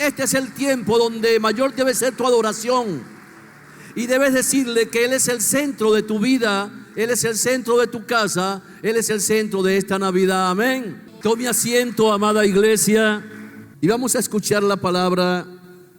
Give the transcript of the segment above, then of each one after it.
Este es el tiempo donde mayor debe ser tu adoración. Y debes decirle que Él es el centro de tu vida, Él es el centro de tu casa, Él es el centro de esta Navidad. Amén. Tome asiento, amada iglesia, y vamos a escuchar la palabra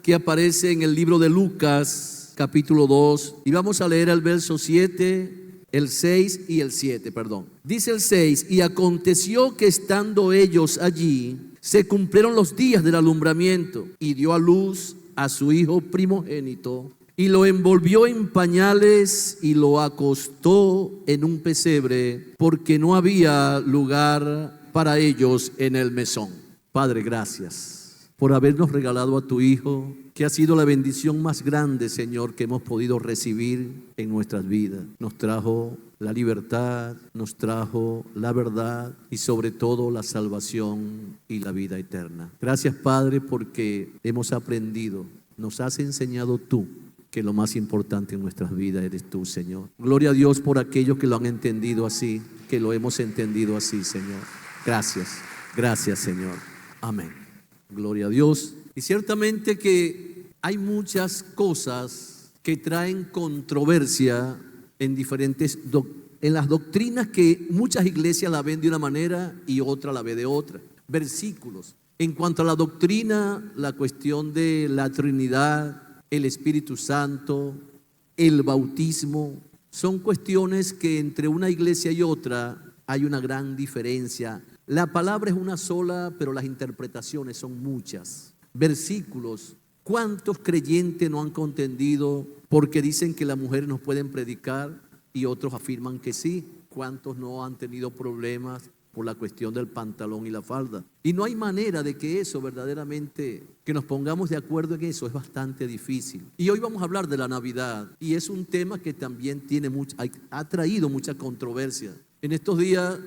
que aparece en el libro de Lucas, capítulo 2, y vamos a leer el verso 7, el 6 y el 7, perdón. Dice el 6: y aconteció que estando ellos allí, se cumplieron los días del alumbramiento, y dio a luz a su hijo primogénito, y lo envolvió en pañales y lo acostó en un pesebre, porque no había lugar para ellos en el mesón. Padre, gracias por habernos regalado a tu Hijo, que ha sido la bendición más grande, Señor, que hemos podido recibir en nuestras vidas. Nos trajo la libertad, nos trajo la verdad y sobre todo la salvación y la vida eterna. Gracias, Padre, porque hemos aprendido, nos has enseñado tú que lo más importante en nuestras vidas eres tú, Señor. Gloria a Dios por aquellos que lo han entendido así, que lo hemos entendido así, Señor. Gracias, gracias, Señor. Amén. Gloria a Dios. Y ciertamente que hay muchas cosas que traen controversia en en las doctrinas, que muchas iglesias la ven de una manera y otra la ve de otra. Versículos. En cuanto a la doctrina, la cuestión de la Trinidad, el Espíritu Santo, el bautismo, son cuestiones que entre una iglesia y otra hay una gran diferencia. La palabra es una sola, pero las interpretaciones son muchas. Versículos. ¿Cuántos creyentes no han contendido porque dicen que las mujeres no pueden predicar y otros afirman que sí? ¿Cuántos no han tenido problemas por la cuestión del pantalón y la falda? Y no hay manera de que eso verdaderamente, que nos pongamos de acuerdo en eso, es bastante difícil. Y hoy vamos a hablar de la Navidad, y es un tema que también ha traído mucha controversia. En estos días,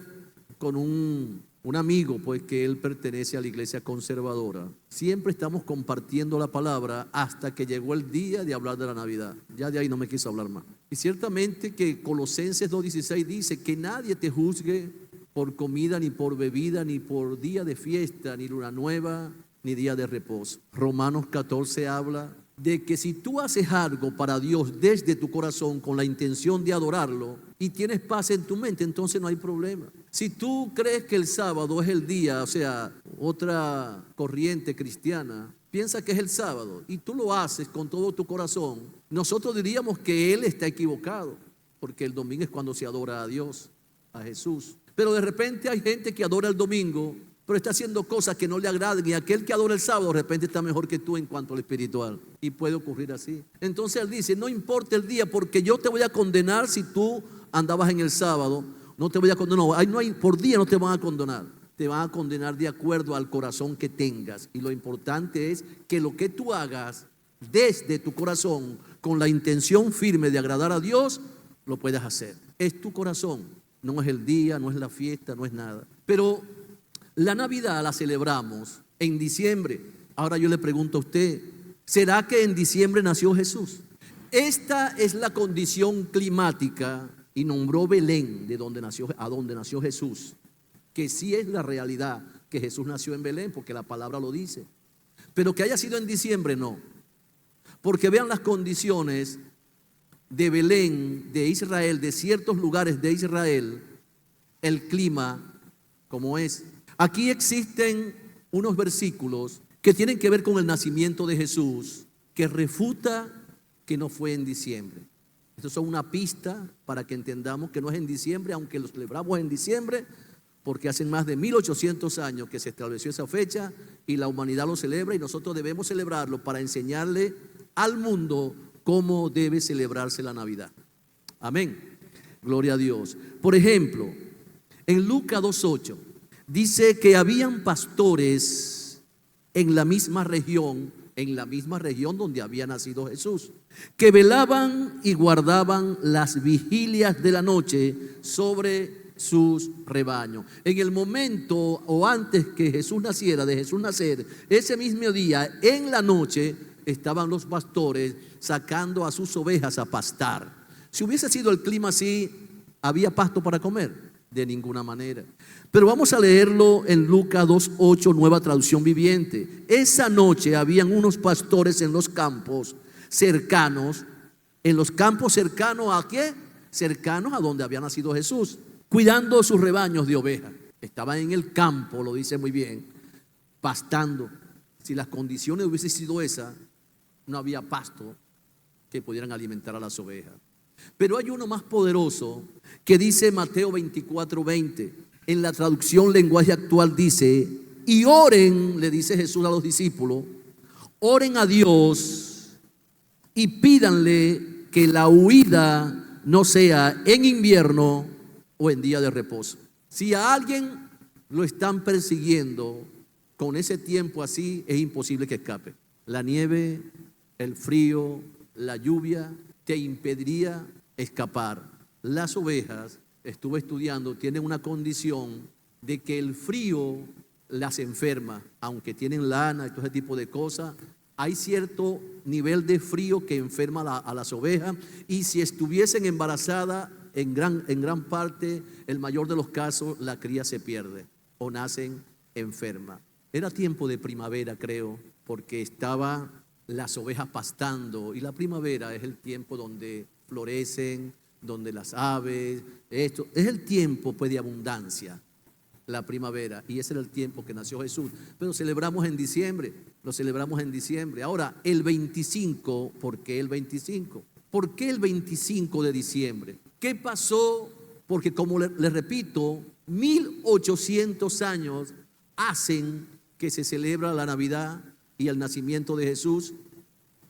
con un amigo, pues, que él pertenece a la iglesia conservadora, siempre estamos compartiendo la palabra hasta que llegó el día de hablar de la Navidad. Ya de ahí no me quiso hablar más. Y ciertamente que Colosenses 2:16 dice que nadie te juzgue por comida, ni por bebida, ni por día de fiesta, ni luna nueva, ni día de reposo. Romanos 14 habla de que si tú haces algo para Dios desde tu corazón con la intención de adorarlo y tienes paz en tu mente, entonces no hay problema. Si tú crees que el sábado es el día, o sea, otra corriente cristiana piensa que es el sábado y tú lo haces con todo tu corazón, nosotros diríamos que él está equivocado, porque el domingo es cuando se adora a Dios, a Jesús. Pero de repente hay gente que adora el domingo, pero está haciendo cosas que no le agradan, y aquel que adora el sábado de repente está mejor que tú en cuanto al espiritual, y puede ocurrir así. Entonces él dice: no importa el día, porque yo te voy a condenar si tú andabas en el sábado. No te voy a condenar, por día no te van a condenar, te van a condenar de acuerdo al corazón que tengas. Y lo importante es que lo que tú hagas desde tu corazón, con la intención firme de agradar a Dios, lo puedas hacer. Es tu corazón, no es el día, no es la fiesta, no es nada. Pero la Navidad la celebramos en diciembre. Ahora yo le pregunto a usted, ¿será que en diciembre nació Jesús? Esta es la condición climática, y nombró Belén, a donde nació Jesús, que sí es la realidad que Jesús nació en Belén, porque la palabra lo dice. Pero que haya sido en diciembre, no. Porque vean las condiciones de Belén, de Israel, de ciertos lugares de Israel, el clima como es. Aquí existen unos versículos que tienen que ver con el nacimiento de Jesús, que refuta que no fue en diciembre. Estos son una pista para que entendamos que no es en diciembre, aunque lo celebramos en diciembre, porque hace más de 1800 años que se estableció esa fecha y la humanidad lo celebra, y nosotros debemos celebrarlo para enseñarle al mundo cómo debe celebrarse la Navidad. Amén. Gloria a Dios. Por ejemplo, en Lucas 2:8 dice que habían pastores en la misma región donde había nacido Jesús, que velaban y guardaban las vigilias de la noche sobre sus rebaños. En el momento o antes que Jesús naciera, de Jesús nacer, ese mismo día, en la noche, estaban los pastores sacando a sus ovejas a pastar. Si hubiese sido el clima así, ¿había pasto para comer? de ninguna manera. Pero vamos a leerlo en Lucas 2:8, nueva traducción viviente. Esa noche habían unos pastores en los campos cercanos. ¿En los campos cercanos a qué? Cercanos a donde había nacido Jesús, cuidando sus rebaños de ovejas. Estaban en el campo, lo dice muy bien, pastando. Si las condiciones hubiesen sido esas, no había pasto que pudieran alimentar a las ovejas. Pero hay uno más poderoso que dice Mateo 24:20. En la traducción lenguaje actual dice: y oren, le dice Jesús a los discípulos, oren a Dios y pídanle que la huida no sea en invierno o en día de reposo. Si a alguien lo están persiguiendo con ese tiempo así, es imposible que escape. La nieve, el frío, la lluvia te impediría escapar. Las ovejas, estuve estudiando, tienen una condición de que el frío las enferma, aunque tienen lana y todo ese tipo de cosas. Hay cierto nivel de frío que enferma a las ovejas, y si estuviesen embarazadas, en gran parte, el mayor de los casos, la cría se pierde o nacen enfermas. Era tiempo de primavera, creo, porque estaban las ovejas pastando, y la primavera es el tiempo donde florecen, donde las aves, esto es el tiempo pues de abundancia, la primavera, y ese era el tiempo que nació Jesús. Pero celebramos en diciembre, lo celebramos en diciembre. Ahora, el 25, ¿por qué el 25? ¿Por qué el 25 de diciembre? ¿Qué pasó? Porque como les repito, 1800 años hacen que se celebra la Navidad y el nacimiento de Jesús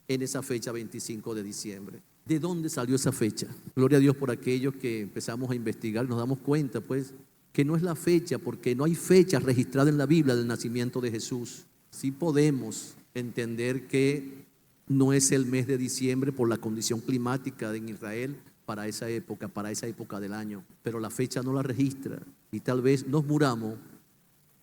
en esa fecha 25 de diciembre. ¿De dónde salió esa fecha? Gloria a Dios por aquellos que empezamos a investigar y nos damos cuenta pues que no es la fecha, porque no hay fecha registrada en la Biblia del nacimiento de Jesús. Sí podemos entender que no es el mes de diciembre por la condición climática en Israel para esa época del año, pero la fecha no la registra, y tal vez nos muramos,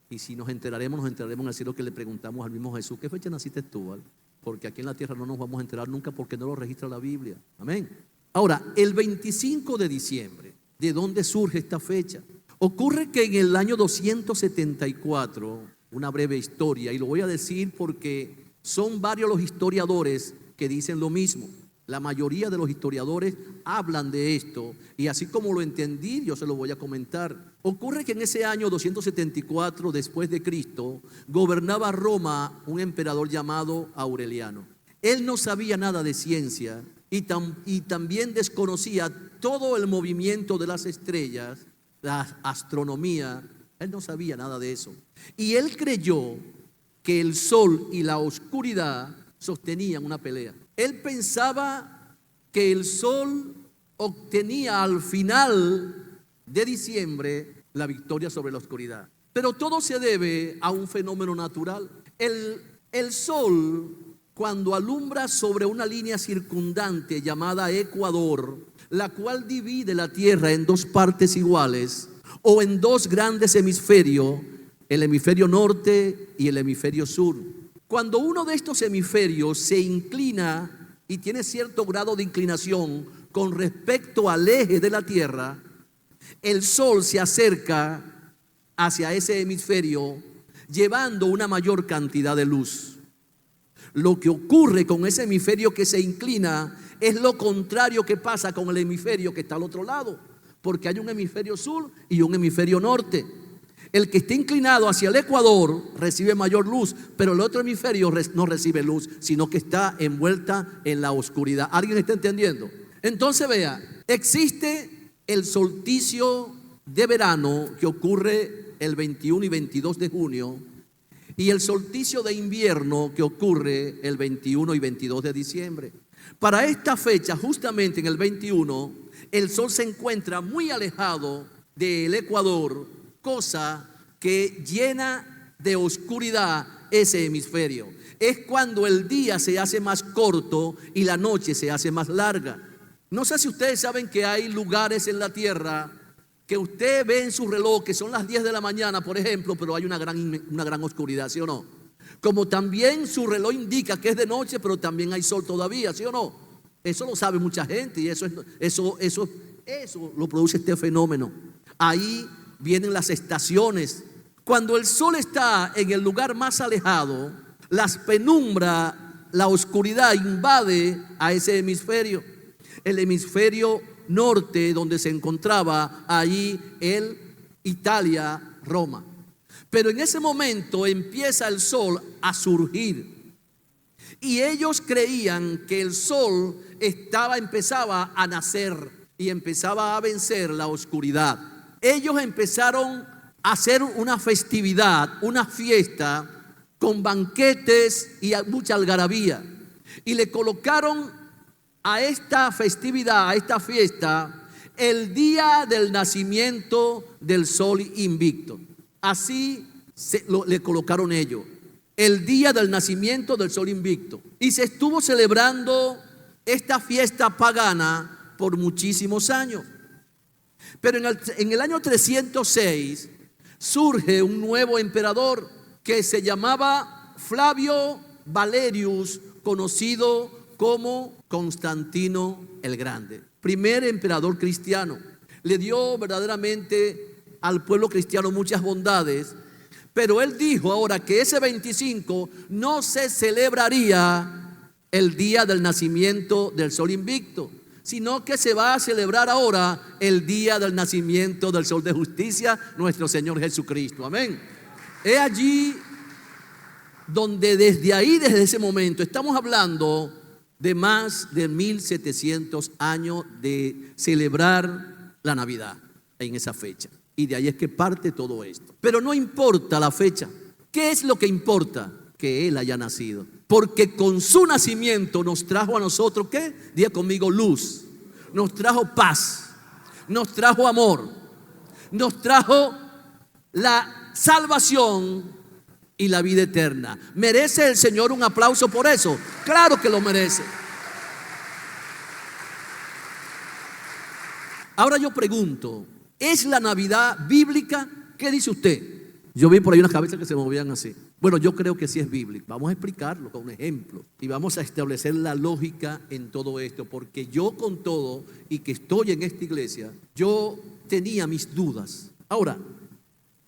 y si nos enteraremos en el cielo, que le preguntamos al mismo Jesús: ¿qué fecha naciste tú, ¿vale? Porque aquí en la tierra no nos vamos a enterar nunca, porque no lo registra la Biblia. Amén. Ahora, el 25 de diciembre, ¿de dónde surge esta fecha? Ocurre que en el año 274, una breve historia, y lo voy a decir porque son varios los historiadores que dicen lo mismo. La mayoría de los historiadores hablan de esto, y así como lo entendí, yo se lo voy a comentar. Ocurre que en ese año 274 después de Cristo gobernaba Roma un emperador llamado Aureliano. Él no sabía nada de ciencia y también desconocía todo el movimiento de las estrellas, la astronomía. Él no sabía nada de eso, y él creyó que el sol y la oscuridad sostenían una pelea. Él pensaba que el sol obtenía al final de diciembre la victoria sobre la oscuridad. Pero todo se debe a un fenómeno natural. El sol, cuando alumbra sobre una línea circundante llamada ecuador, la cual divide la tierra en dos partes iguales o en dos grandes hemisferios, el hemisferio norte y el hemisferio sur. Cuando uno de estos hemisferios se inclina y tiene cierto grado de inclinación con respecto al eje de la tierra, el sol se acerca hacia ese hemisferio llevando una mayor cantidad de luz. Lo que ocurre con ese hemisferio que se inclina es lo contrario que pasa con el hemisferio que está al otro lado, porque hay un hemisferio sur y un hemisferio norte. El que está inclinado hacia el ecuador recibe mayor luz, pero el otro hemisferio no recibe luz, sino que está envuelta en la oscuridad. ¿Alguien está entendiendo? Entonces vea, existe el solsticio de verano que ocurre el 21 y 22 de junio, y el solsticio de invierno que ocurre el 21 y 22 de diciembre. Para esta fecha, justamente en el 21, el sol se encuentra muy alejado del ecuador, cosa que llena de oscuridad ese hemisferio. Es cuando el día se hace más corto y la noche se hace más larga. No sé si ustedes saben que hay lugares en la tierra que usted ve en su reloj que son las 10 de la mañana, por ejemplo, pero hay una gran oscuridad, ¿sí o no? Como también su reloj indica que es de noche, pero también hay sol todavía, ¿sí o no? Eso lo sabe mucha gente, y eso lo produce este fenómeno. Ahí vienen las estaciones. Cuando el sol está en el lugar más alejado, las penumbras, la oscuridad invade a ese hemisferio. El hemisferio norte, donde se encontraba allí Italia, Roma. Pero en ese momento empieza el sol a surgir. Y ellos creían que el sol empezaba a nacer y empezaba a vencer la oscuridad. Ellos empezaron a hacer una festividad, una fiesta con banquetes y mucha algarabía. Y le colocaron a esta festividad, a esta fiesta, el día del nacimiento del sol invicto. Así le colocaron ellos, el día del nacimiento del sol invicto. Y se estuvo celebrando esta fiesta pagana por muchísimos años. Pero en el año 306 surge un nuevo emperador que se llamaba Flavio Valerius, conocido como Constantino el Grande. Primer emperador cristiano. Le dio verdaderamente al pueblo cristiano muchas bondades, pero él dijo ahora que ese 25 no se celebraría el día del nacimiento del sol invicto, sino que se va a celebrar ahora el día del nacimiento del sol de justicia, nuestro Señor Jesucristo. Amén. He allí donde desde ese momento, estamos hablando de más de 1700 años de celebrar la Navidad en esa fecha. Y de ahí es que parte todo esto. Pero no importa la fecha. ¿Qué es lo que importa? Que Él haya nacido. Porque con su nacimiento nos trajo a nosotros, ¿qué? Diga conmigo, luz. Nos trajo paz. Nos trajo amor. Nos trajo la salvación y la vida eterna. ¿Merece el Señor un aplauso por eso? Claro que lo merece. Ahora yo pregunto, ¿es la Navidad bíblica? ¿Qué dice usted? Yo vi por ahí unas cabezas que se movían así. Bueno, yo creo que sí es bíblico. Vamos a explicarlo con un ejemplo y vamos a establecer la lógica en todo esto, porque yo con todo y que estoy en esta iglesia, yo tenía mis dudas. Ahora,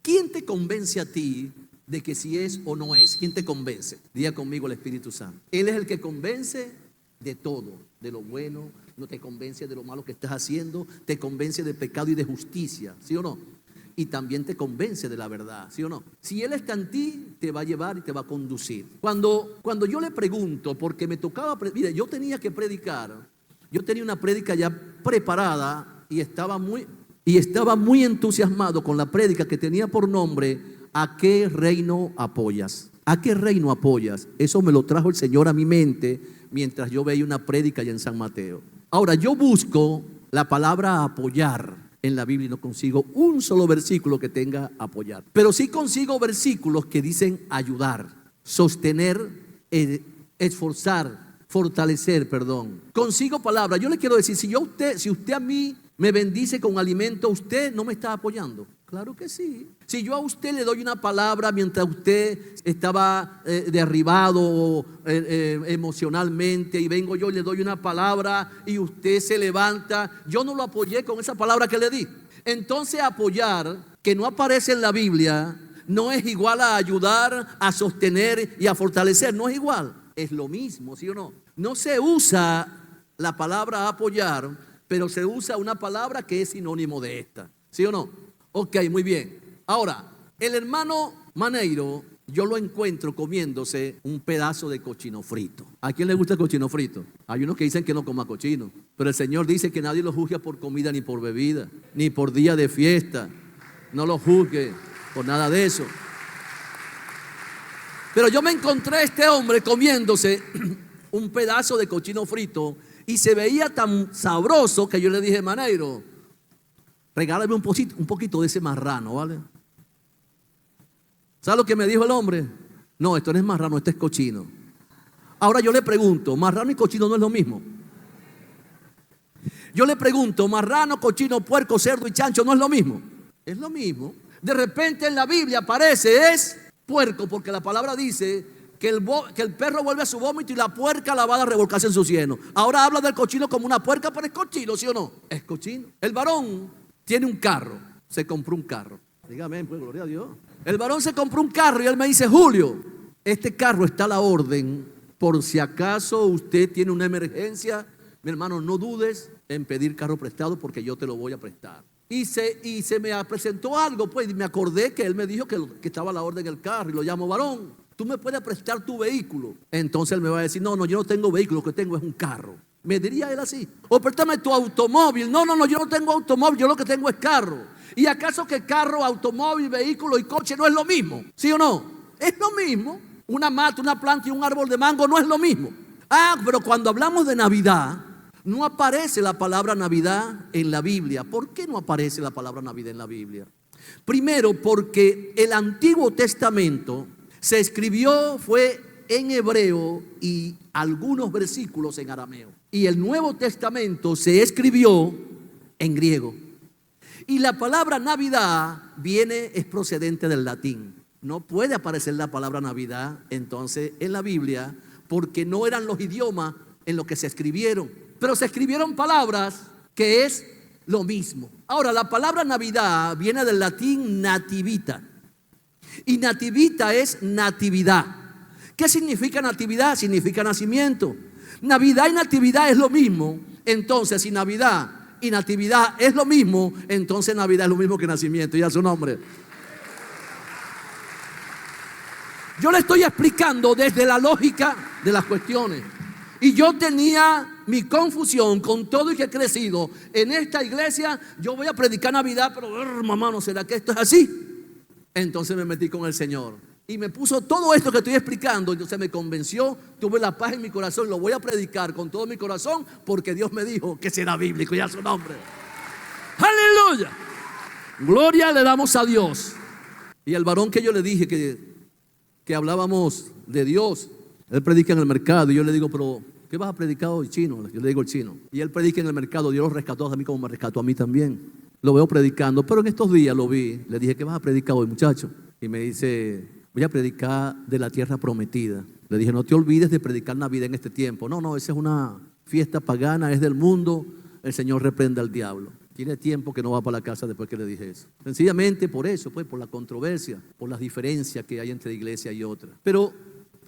¿quién te convence a ti de que si es o no es? ¿Quién te convence? Diga conmigo el Espíritu Santo. Él es el que convence de todo, de lo bueno, no te convence de lo malo que estás haciendo, te convence de pecado y de justicia, ¿sí o no? Y también te convence de la verdad, ¿sí o no? Si Él está en ti, te va a llevar y te va a conducir. Cuando yo le pregunto, porque me tocaba, mire, yo tenía que predicar, yo tenía una prédica ya preparada y estaba muy entusiasmado con la prédica que tenía por nombre, ¿a qué reino apoyas? ¿A qué reino apoyas? Eso me lo trajo el Señor a mi mente mientras yo veía una prédica allá en San Mateo. Ahora yo busco la palabra apoyar en la Biblia y no consigo un solo versículo que tenga apoyar. Pero sí consigo versículos que dicen ayudar, sostener, esforzar, fortalecer, perdón. Consigo palabras. Yo le quiero decir, si usted a mí me bendice con alimento, usted no me está apoyando. Claro que sí. Si yo a usted le doy una palabra mientras usted estaba derribado emocionalmente y vengo yo y le doy una palabra y usted se levanta, yo no lo apoyé con esa palabra que le di. Entonces apoyar, que no aparece en la Biblia, no es igual a ayudar, a sostener y a fortalecer. No es igual. Es lo mismo, ¿sí o no? No se usa la palabra apoyar, pero se usa una palabra que es sinónimo de esta, ¿sí o no? Ok, muy bien. Ahora, el hermano Maneiro, yo lo encuentro comiéndose un pedazo de cochino frito. ¿A quién le gusta el cochino frito? Hay unos que dicen que no coma cochino, pero el Señor dice que nadie lo juzgue por comida ni por bebida, ni por día de fiesta. No lo juzgue por nada de eso. Pero yo me encontré a este hombre comiéndose un pedazo de cochino frito y se veía tan sabroso que yo le dije, Maneiro, regálame un poquito de ese marrano, ¿vale? ¿Sabe lo que me dijo el hombre? No, esto no es marrano, esto es cochino. Ahora yo le pregunto, ¿marrano y cochino no es lo mismo? Yo le pregunto, ¿marrano, cochino, puerco, cerdo y chancho no es lo mismo? Es lo mismo. De repente en la Biblia aparece, es puerco, porque la palabra dice que el perro vuelve a su vómito y la puerca la va a revolcarse en su cieno. Ahora habla del cochino como una puerca, pero es cochino, ¿sí o no? Es cochino. El varón tiene un carro se compró un carro. Dígame, pues, gloria a Dios. El varón se compró un carro y él me dice: Julio, este carro está a la orden. Por si acaso usted tiene una emergencia, mi hermano, no dudes en pedir carro prestado porque yo te lo voy a prestar. Y se me presentó algo, pues, y me acordé que él me dijo que estaba a la orden el carro. Y lo llamo: varón, ¿tú me puedes prestar tu vehículo? Entonces él me va a decir: no, yo no tengo vehículo, lo que tengo es un carro. Me diría él así. O préstame tu automóvil. No, yo no tengo automóvil, yo lo que tengo es carro. ¿Y acaso que carro, automóvil, vehículo y coche no es lo mismo? ¿Sí o no? Es lo mismo. Una mata, una planta y un árbol de mango no es lo mismo. Pero cuando hablamos de Navidad, no aparece la palabra Navidad en la Biblia. ¿Por qué no aparece la palabra Navidad en la Biblia? Primero, porque el Antiguo Testamento se escribió, fue en hebreo y algunos versículos en arameo. Y el Nuevo Testamento se escribió en griego. Y la palabra Navidad es procedente del latín. No puede aparecer la palabra Navidad entonces en la Biblia, porque no eran los idiomas en los que se escribieron. Pero se escribieron palabras que es lo mismo. Ahora, la palabra Navidad viene del latín nativita. Y nativita es natividad. ¿Qué significa natividad? Significa nacimiento. Navidad y natividad es lo mismo. Entonces, si Navidad y natividad es lo mismo, entonces Navidad es lo mismo que nacimiento. Y a su nombre. Yo le estoy explicando desde la lógica de las cuestiones. Y yo tenía mi confusión con todo y que he crecido en esta iglesia. Yo voy a predicar Navidad, pero mamá, ¿no será que esto es así? Entonces me metí con el Señor y me puso todo esto que estoy explicando. Entonces me convenció, tuve la paz en mi corazón. Lo voy a predicar con todo mi corazón porque Dios me dijo que será bíblico. Y a su nombre. ¡Aleluya! Gloria le damos a Dios. Y el varón que yo le dije que hablábamos de Dios, él predica en el mercado. Y yo le digo: pero ¿qué vas a predicar hoy, chino? Yo le digo: el chino. Y él predica en el mercado. Dios lo rescató a mí como me rescató a mí también. Lo veo predicando, pero en estos días lo vi. Le dije: ¿qué vas a predicar hoy, muchacho? Y me dice: voy a predicar de la tierra prometida. Le dije: no te olvides de predicar Navidad en este tiempo. No, esa es una fiesta pagana, es del mundo. El Señor reprende al diablo. Tiene tiempo que no va para la casa después que le dije eso. Sencillamente por eso, pues, por la controversia, por las diferencias que hay entre iglesia y otra. Pero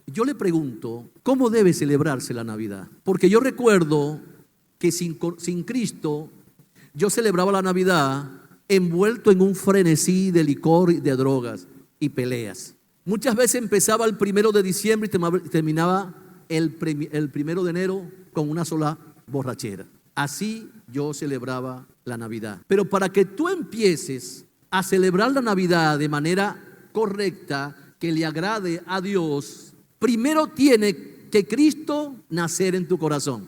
yo le pregunto: ¿cómo debe celebrarse la Navidad? Porque yo recuerdo que sin Cristo yo celebraba la Navidad envuelto en un frenesí de licor y de drogas y peleas. Muchas veces empezaba el 1 de diciembre y terminaba el 1 de enero con una sola borrachera. Así yo celebraba la Navidad. Pero para que tú empieces a celebrar la Navidad de manera correcta, que le agrade a Dios, primero tiene que Cristo nacer en tu corazón.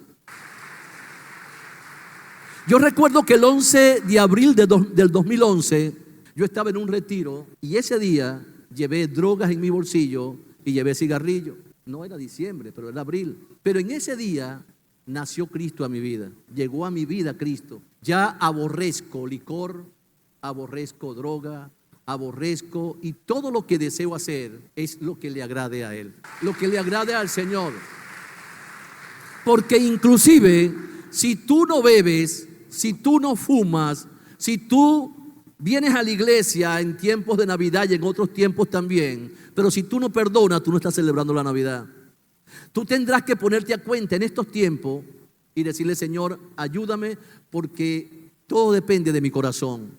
Yo recuerdo que el 11 de abril del 2011 yo estaba en un retiro y ese día llevé drogas en mi bolsillo y llevé cigarrillos. No era diciembre, pero era abril. Pero en ese día nació Cristo a mi vida. Llegó a mi vida Cristo. Ya aborrezco licor, aborrezco droga, aborrezco, y todo lo que deseo hacer es lo que le agrade a Él, lo que le agrade al Señor. Porque inclusive si tú no bebes, si tú no fumas, si tú vienes a la iglesia en tiempos de Navidad y en otros tiempos también, pero si tú no perdonas, tú no estás celebrando la Navidad. Tú tendrás que ponerte a cuenta en estos tiempos y decirle: Señor, ayúdame, porque todo depende de mi corazón.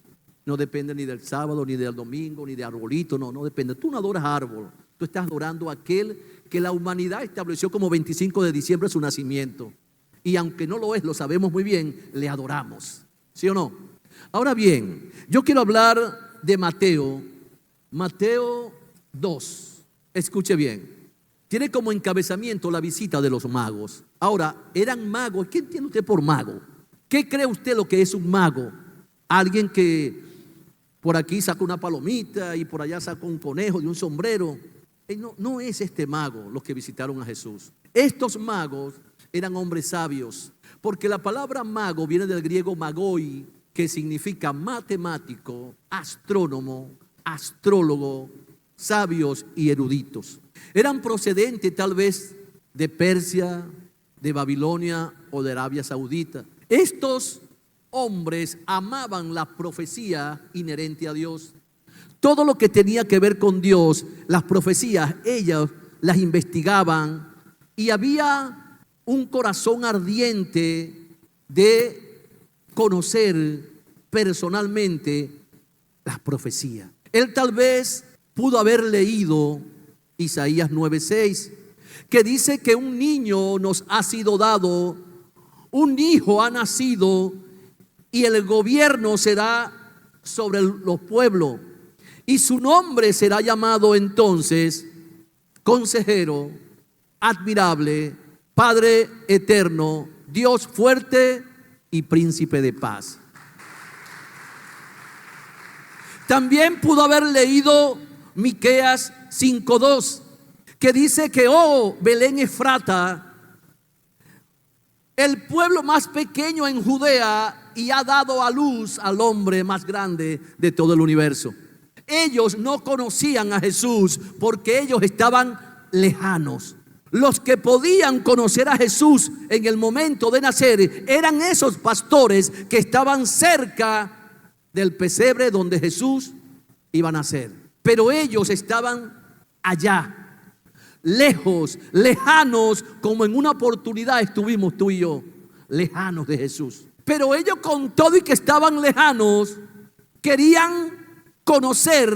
No depende ni del sábado, ni del domingo, ni de arbolito, no depende. Tú no adoras árbol, tú estás adorando a aquel que la humanidad estableció como 25 de diciembre su nacimiento. Y aunque no lo es, lo sabemos muy bien, le adoramos. ¿Sí o no? Ahora bien, yo quiero hablar de Mateo 2. Escuche bien. Tiene como encabezamiento la visita de los magos. Ahora, eran magos. ¿Qué entiende usted por mago? ¿Qué cree usted lo que es un mago? Alguien que por aquí saca una palomita y por allá saca un conejo de un sombrero. No es este mago los que visitaron a Jesús. Estos magos eran hombres sabios, porque la palabra mago viene del griego magoi, que significa matemático, astrónomo, astrólogo, sabios y eruditos. Eran procedentes tal vez de Persia, de Babilonia o de Arabia Saudita. Estos hombres amaban la profecía inherente a Dios. Todo lo que tenía que ver con Dios, las profecías, ellos las investigaban y había un corazón ardiente de conocer personalmente las profecías. Él tal vez pudo haber leído Isaías 9:6, que dice que un niño nos ha sido dado, un hijo ha nacido y el gobierno será sobre los pueblos y su nombre será llamado entonces Consejero, Admirable, Padre Eterno, Dios fuerte y Príncipe de paz. También pudo haber leído Miqueas 5:2, que dice que, oh Belén Efrata, el pueblo más pequeño en Judea, y ha dado a luz al hombre más grande de todo el universo. Ellos no conocían a Jesús porque ellos estaban lejanos. Los que podían conocer a Jesús en el momento de nacer eran esos pastores que estaban cerca del pesebre donde Jesús iba a nacer. Pero ellos estaban allá, lejos, lejanos, como en una oportunidad estuvimos tú y yo, lejanos de Jesús. Pero ellos, con todo y que estaban lejanos, querían conocer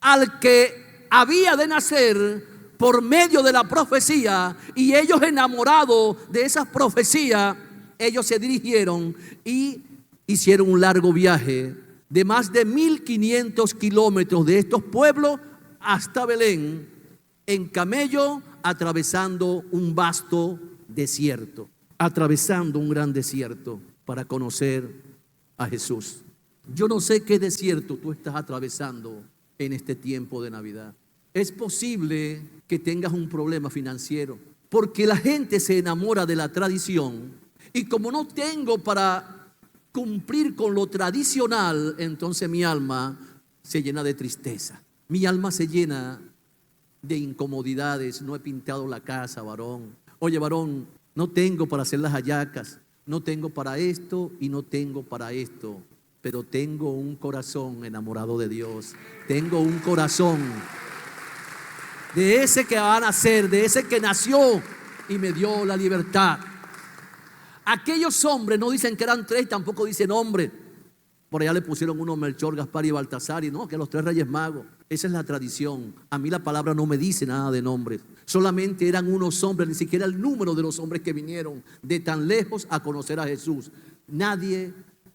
al que había de nacer por medio de la profecía. Y ellos, enamorados de esas profecías, ellos se dirigieron y hicieron un largo viaje de más de 1500 kilómetros de estos pueblos hasta Belén, en camello, atravesando un vasto desierto, atravesando un gran desierto para conocer a Jesús. Yo no sé qué desierto tú estás atravesando en este tiempo de Navidad. Es posible que tengas un problema financiero, porque la gente se enamora de la tradición, y como no tengo para cumplir con lo tradicional, entonces mi alma se llena de tristeza, mi alma se llena de incomodidades. No he pintado la casa, varón. Oye, varón, no tengo para hacer las hallacas, no tengo para esto y no tengo para esto, pero tengo un corazón enamorado de Dios. Tengo un corazón de ese que va a nacer, de ese que nació y me dio la libertad. Aquellos hombres no dicen que eran tres, tampoco dicen hombre. Por allá le pusieron uno Melchor, Gaspar y Baltasar, y no, que los tres reyes magos. Esa es la tradición. A mí la palabra no me dice nada de nombres. Solamente eran unos hombres, ni siquiera el número de los hombres que vinieron de tan lejos a conocer a Jesús. Nadie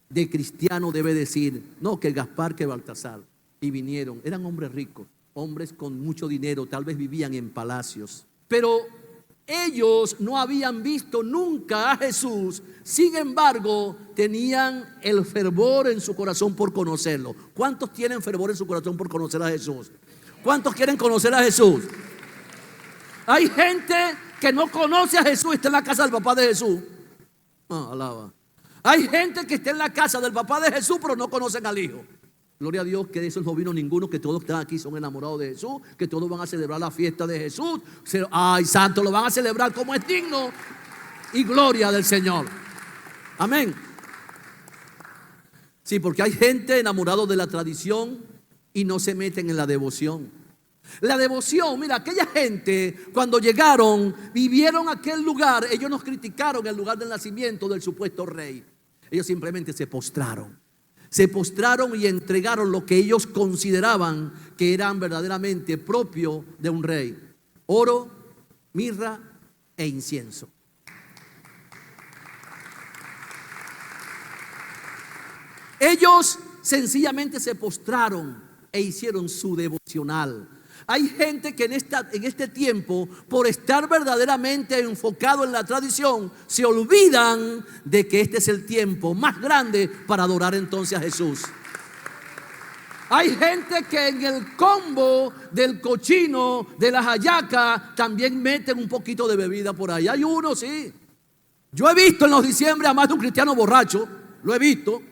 de cristiano debe decir, no, que Gaspar, que Baltasar. Y vinieron, eran hombres ricos, hombres con mucho dinero, tal vez vivían en palacios. Pero ellos no habían visto nunca a Jesús. Sin embargo, tenían el fervor en su corazón por conocerlo. ¿Cuántos tienen fervor en su corazón por conocer a Jesús? ¿Cuántos quieren conocer a Jesús? Hay gente que no conoce a Jesús y está en la casa del papá de Jesús. Alaba. Hay gente que está en la casa del papá de Jesús, pero no conocen al Hijo. Gloria a Dios que de esos no vino ninguno, que todos están aquí son enamorados de Jesús, que todos van a celebrar la fiesta de Jesús. Ay, santo, lo van a celebrar como es digno y gloria del Señor. Amén. Sí, porque hay gente enamorada de la tradición y no se meten en la devoción. La devoción, mira, aquella gente cuando llegaron, vivieron aquel lugar, ellos nos criticaron el lugar del nacimiento del supuesto rey. Ellos simplemente se postraron. Se postraron y entregaron lo que ellos consideraban que eran verdaderamente propio de un rey: oro, mirra e incienso. Ellos sencillamente se postraron e hicieron su devocional. Hay gente que en este tiempo, por estar verdaderamente enfocado en la tradición, se olvidan de que este es el tiempo más grande para adorar entonces a Jesús. Hay gente que en el combo del cochino, de las hallacas, también meten un poquito de bebida por ahí. Hay uno, sí. Yo he visto en los diciembre a más de un cristiano borracho. Lo he visto.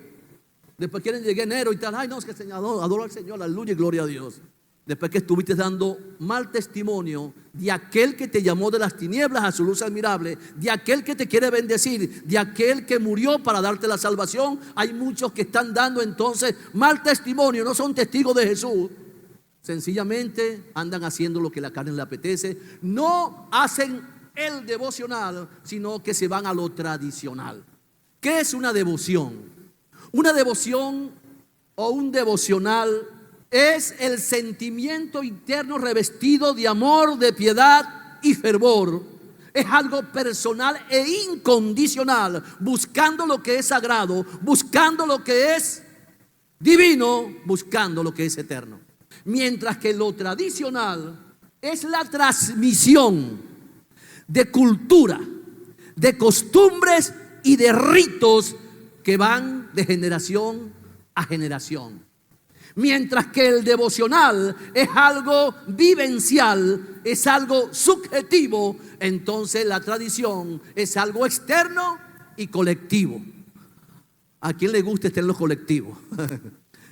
Después quieren llegar enero y tal. Ay, no, es que adoro al Señor, aleluya y gloria a Dios. después que estuviste dando mal testimonio de aquel que te llamó de las tinieblas a su luz admirable, de aquel que te quiere bendecir, de aquel que murió para darte la salvación, hay muchos que están dando entonces mal testimonio, no son testigos de Jesús. Sencillamente andan haciendo lo que la carne le apetece, no hacen el devocional, sino que se van a lo tradicional. ¿Qué es una devoción? Una devoción o un devocional es el sentimiento interno revestido de amor, de piedad y fervor. Es algo personal e incondicional, buscando lo que es sagrado, buscando lo que es divino, buscando lo que es eterno. Mientras que lo tradicional es la transmisión de cultura, de costumbres y de ritos que van de generación a generación. Mientras que el devocional es algo vivencial, es algo subjetivo, entonces la tradición es algo externo y colectivo. ¿A quién le gusta estar en lo colectivo?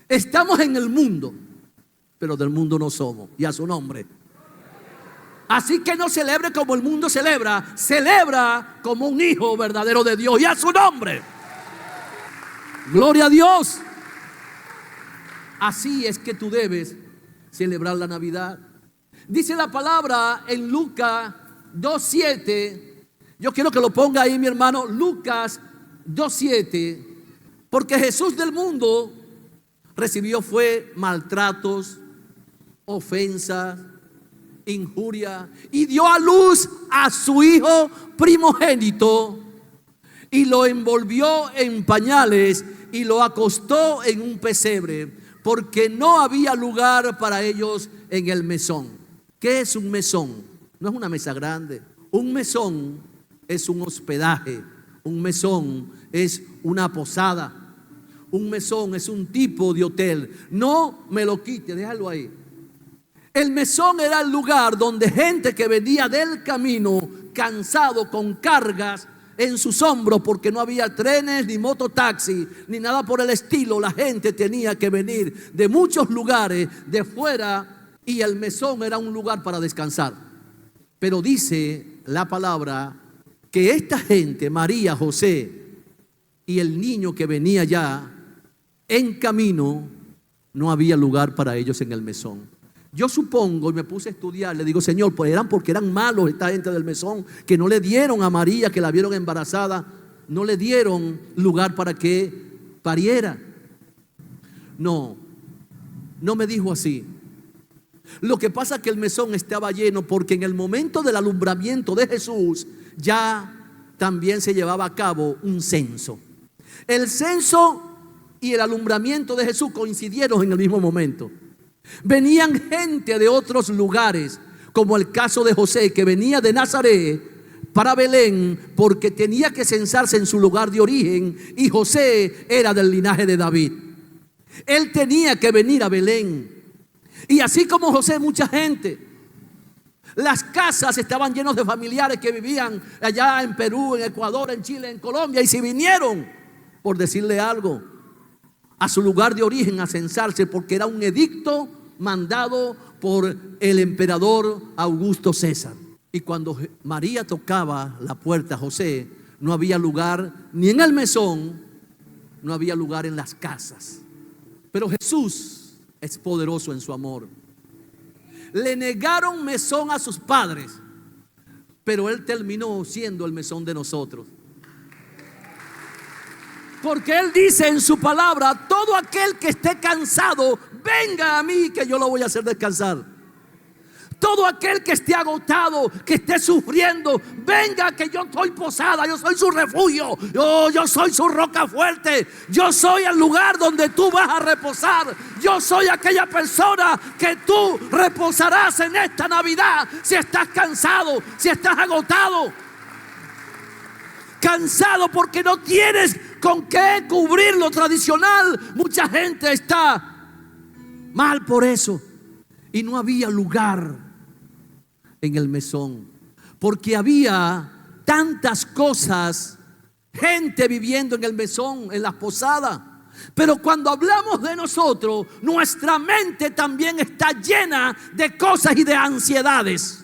Estamos en el mundo, pero del mundo no somos, y a su nombre. Así que no celebre como el mundo celebra, celebra como un hijo verdadero de Dios, y a su nombre. Gloria a Dios. Así es que tú debes celebrar la Navidad. Dice la palabra en Lucas 2:7. Yo quiero que lo ponga ahí, mi hermano. Lucas 2:7. Porque Jesús del mundo recibió fue maltratos, ofensas, injuria, y dio a luz a su hijo primogénito y lo envolvió en pañales y lo acostó en un pesebre, porque no había lugar para ellos en el mesón. ¿Qué es un mesón? No es una mesa grande. Un mesón es un hospedaje. Un mesón es una posada. Un mesón es un tipo de hotel. No me lo quite, déjalo ahí. El mesón era el lugar donde gente que venía del camino, cansado, con cargas en sus hombros, porque no había trenes, ni mototaxi, ni nada por el estilo. La gente tenía que venir de muchos lugares de fuera, y el mesón era un lugar para descansar. Pero dice la palabra que esta gente, María, José y el niño que venía ya en camino, no había lugar para ellos en el mesón. Yo supongo, y me puse a estudiar, le digo, Señor, pues eran porque eran malos esta gente del mesón, que no le dieron a María, que la vieron embarazada, no le dieron lugar para que pariera. No, no me dijo así. Lo que pasa es que el mesón estaba lleno porque en el momento del alumbramiento de Jesús ya también se llevaba a cabo un censo. El censo y el alumbramiento de Jesús coincidieron en el mismo momento. Venían gente de otros lugares, como el caso de José, que venía de Nazaret para Belén porque tenía que censarse en su lugar de origen, y José era del linaje de David. Él tenía que venir a Belén. Y así como José, mucha gente. Las casas estaban llenas de familiares que vivían allá en Perú, en Ecuador, en Chile, en Colombia, y se vinieron, por decirle algo, a su lugar de origen a censarse, porque era un edicto mandado por el emperador Augusto César. Y cuando María tocaba la puerta a José, no había lugar ni en el mesón, no había lugar en las casas. Pero Jesús es poderoso en su amor. Le negaron mesón a sus padres, pero Él terminó siendo el mesón de nosotros. Porque Él dice en su palabra: todo aquel que esté cansado, venga a mí, que yo lo voy a hacer descansar. Todo aquel que esté agotado, que esté sufriendo, venga, que yo soy posada, yo soy su refugio, yo soy su roca fuerte, yo soy el lugar donde tú vas a reposar. Yo soy aquella persona que tú reposarás en esta Navidad. Si estás cansado, si estás agotado, cansado porque no tienes con qué cubrir lo tradicional. Mucha gente está mal por eso. Y no había lugar en el mesón, porque había tantas cosas, gente viviendo en el mesón, en las posadas. Pero cuando hablamos de nosotros, nuestra mente también está llena de cosas y de ansiedades.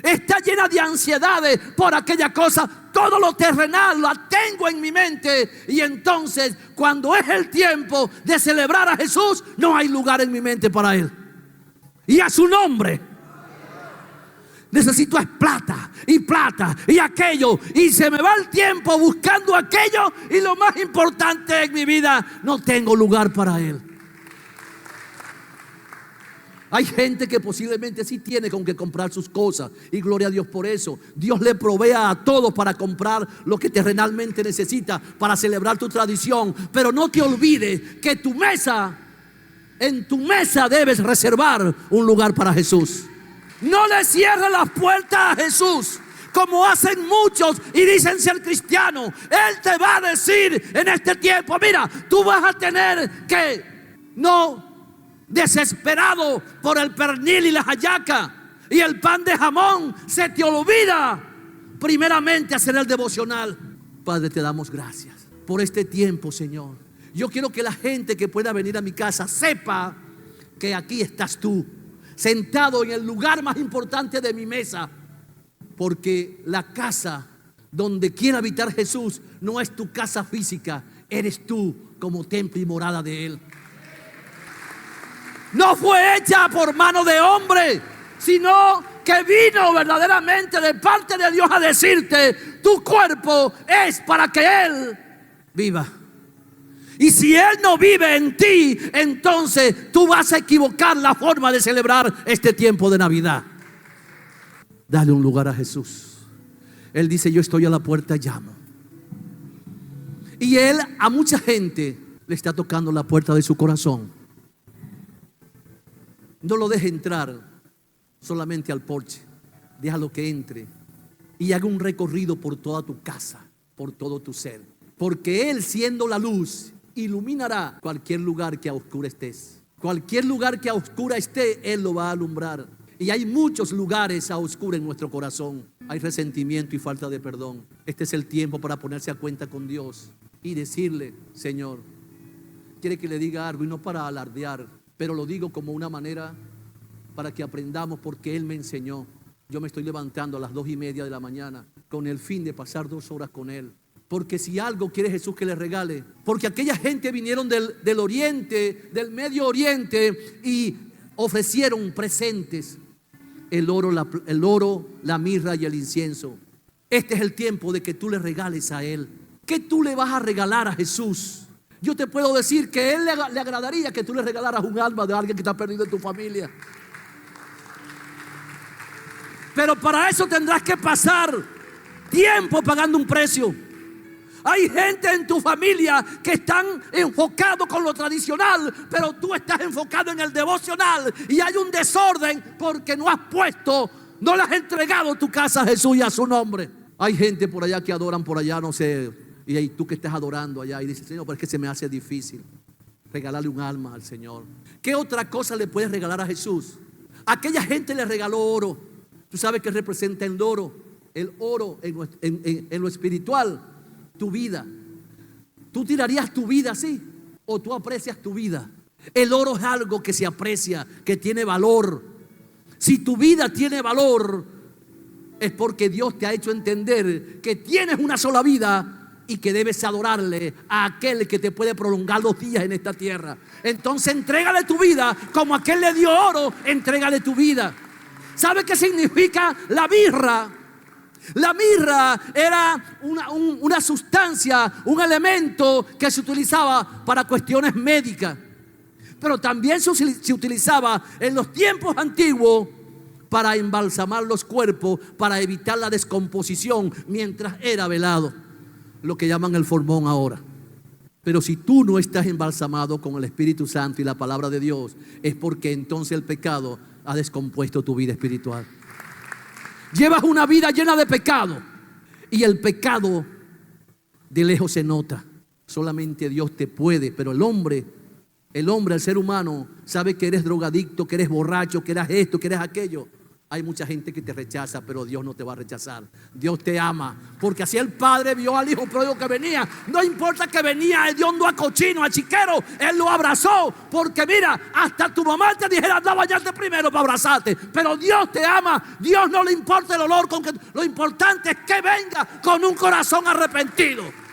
Está llena de ansiedades por aquella cosa. Todo lo terrenal la tengo en mi mente. Y entonces, cuando es el tiempo de celebrar a Jesús, no hay lugar en mi mente para Él. Y a su nombre. Necesito es plata y aquello. Y se me va el tiempo buscando aquello. Y lo más importante en mi vida, no tengo lugar para Él. Hay gente que posiblemente sí tiene con qué comprar sus cosas. Y gloria a Dios por eso. Dios le provea a todos para comprar lo que terrenalmente necesita para celebrar tu tradición. Pero no te olvides que en tu mesa debes reservar un lugar para Jesús. No le cierres las puertas a Jesús como hacen muchos y dicen ser cristianos. Él te va a decir en este tiempo: mira, tú vas a tener que no desesperado por el pernil y la hallaca y el pan de jamón, se te olvida primeramente hacer el devocional. Padre, te damos gracias por este tiempo, Señor. Yo quiero que la gente que pueda venir a mi casa sepa que aquí estás tú, sentado en el lugar más importante de mi mesa, porque la casa donde quiere habitar Jesús no es tu casa física, eres tú como templo y morada de Él. No fue hecha por mano de hombre, sino que vino verdaderamente de parte de Dios a decirte: tu cuerpo es para que Él viva. Y si Él no vive en ti, entonces tú vas a equivocar la forma de celebrar este tiempo de Navidad. Dale un lugar a Jesús. Él dice: yo estoy a la puerta y llamo. Y Él a mucha gente le está tocando la puerta de su corazón. No lo deje entrar solamente al porche. Déjalo que entre y haga un recorrido por toda tu casa, por todo tu ser. Porque Él, siendo la luz, iluminará cualquier lugar que a oscura estés. Cualquier lugar que a oscura esté, Él lo va a alumbrar. Y hay muchos lugares a oscura en nuestro corazón. Hay resentimiento y falta de perdón. Este es el tiempo para ponerse a cuenta con Dios y decirle: Señor, quiere que le diga algo, y no para alardear, pero lo digo como una manera para que aprendamos, porque Él me enseñó. Yo me estoy levantando a las 2:30 de la mañana con el fin de pasar 2 horas con Él. Porque si algo quiere Jesús que le regale, porque aquella gente vinieron del oriente, del Medio Oriente, y ofrecieron presentes: el oro, la mirra y el incienso. Este es el tiempo de que tú le regales a Él. ¿Qué tú le vas a regalar a Jesús? Yo te puedo decir que a Él le agradaría que tú le regalaras un alma de alguien que está perdido en tu familia. Pero para eso tendrás que pasar tiempo pagando un precio. Hay gente en tu familia que están enfocados con lo tradicional, pero tú estás enfocado en el devocional, y hay un desorden porque no le has entregado tu casa a Jesús y a su nombre. Hay gente por allá que adoran por allá, no sé, y hay tú que estás adorando allá y dices: Señor, pero es que se me hace difícil regalarle un alma al Señor. ¿Qué otra cosa le puedes regalar a Jesús? Aquella gente le regaló oro. ¿Tú sabes qué representa el oro? El oro en lo espiritual, tu vida. ¿Tú tirarías tu vida así? ¿O tú aprecias tu vida? El oro es algo que se aprecia, que tiene valor. Si tu vida tiene valor, es porque Dios te ha hecho entender que tienes una sola vida y que debes adorarle a aquel que te puede prolongar los días en esta tierra. Entonces entrégale tu vida como aquel le dio oro. Entrégale tu vida. ¿Sabe qué significa la mirra? La mirra era una sustancia, un elemento que se utilizaba para cuestiones médicas, pero también se utilizaba en los tiempos antiguos para embalsamar los cuerpos, para evitar la descomposición mientras era velado, lo que llaman el formón ahora. Pero si tú no estás embalsamado con el Espíritu Santo y la palabra de Dios, es porque entonces el pecado ha descompuesto tu vida espiritual. Llevas una vida llena de pecado, y el pecado de lejos se nota. Solamente Dios te puede, pero el hombre, el ser humano, sabe que eres drogadicto, que eres borracho, que eres esto, que eres aquello. Hay mucha gente que te rechaza, pero Dios no te va a rechazar. Dios te ama, porque así el Padre vio al Hijo pródigo que venía. No importa que venía hediondo a cochino, a chiquero, Él lo abrazó. Porque mira, hasta tu mamá te dijera anda a bañarte primero para abrazarte. Pero Dios te ama. Dios no le importa el olor, lo importante es que venga con un corazón arrepentido.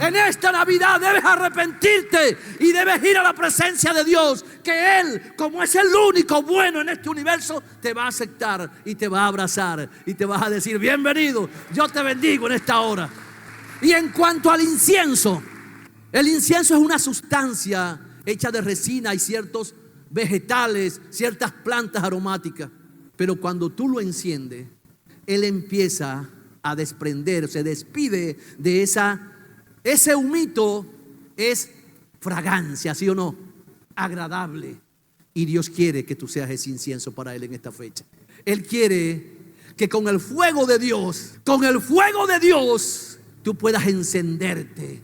En esta Navidad debes arrepentirte y debes ir a la presencia de Dios, que Él, como es el único bueno en este universo, te va a aceptar y te va a abrazar y te vas a decir bienvenido, yo te bendigo en esta hora. Y en cuanto al incienso, el incienso es una sustancia hecha de resina y ciertos vegetales, ciertas plantas aromáticas, pero cuando tú lo enciendes, él empieza a desprender, se despide de ese humito, es fragancia, ¿sí o no? Agradable. Y Dios quiere que tú seas ese incienso para Él en esta fecha. Él quiere que con el fuego de Dios, tú puedas encenderte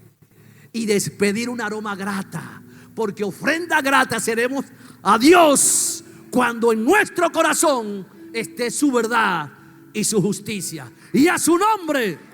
y despedir un aroma grata, porque ofrenda grata seremos a Dios cuando en nuestro corazón esté su verdad y su justicia. Y a su nombre